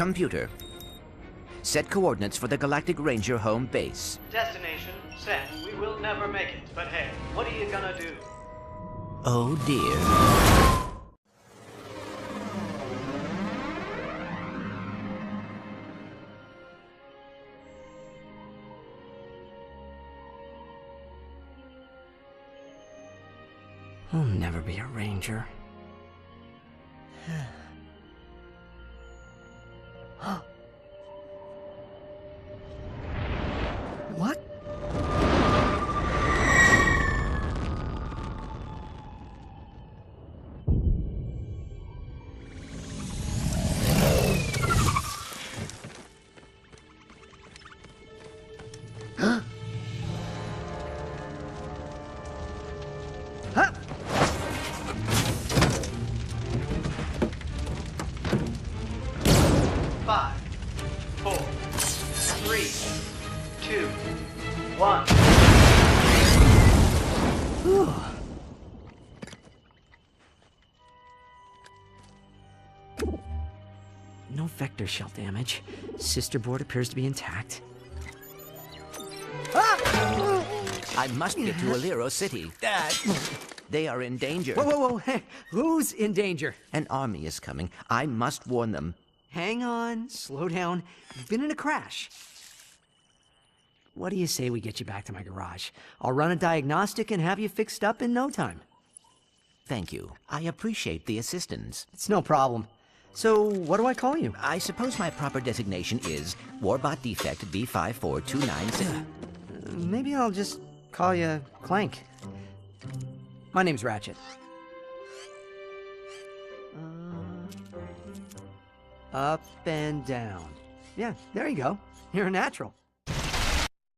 Computer, set coordinates for the Galactic Ranger home base. Destination set. We will never make it, but hey, what are you gonna do? Oh dear. I'll never be a ranger. What? Huh? Huh? 5, 4, 3, 2, 1. No vector shell damage. Sister board appears to be intact. I must get to Alero City. They are in danger. Whoa, whoa, whoa! Hey, who's in danger? An army is coming. I must warn them. Hang on, slow down. You've been in a crash. What do you say we get you back to my garage? I'll run a diagnostic and have you fixed up in no time. Thank you. I appreciate the assistance. It's no problem. So, what do I call you? I suppose my proper designation is Warbot Defect B54296. Maybe I'll just call you Clank. My name's Ratchet. Up and down. Yeah, there you go. You're a natural.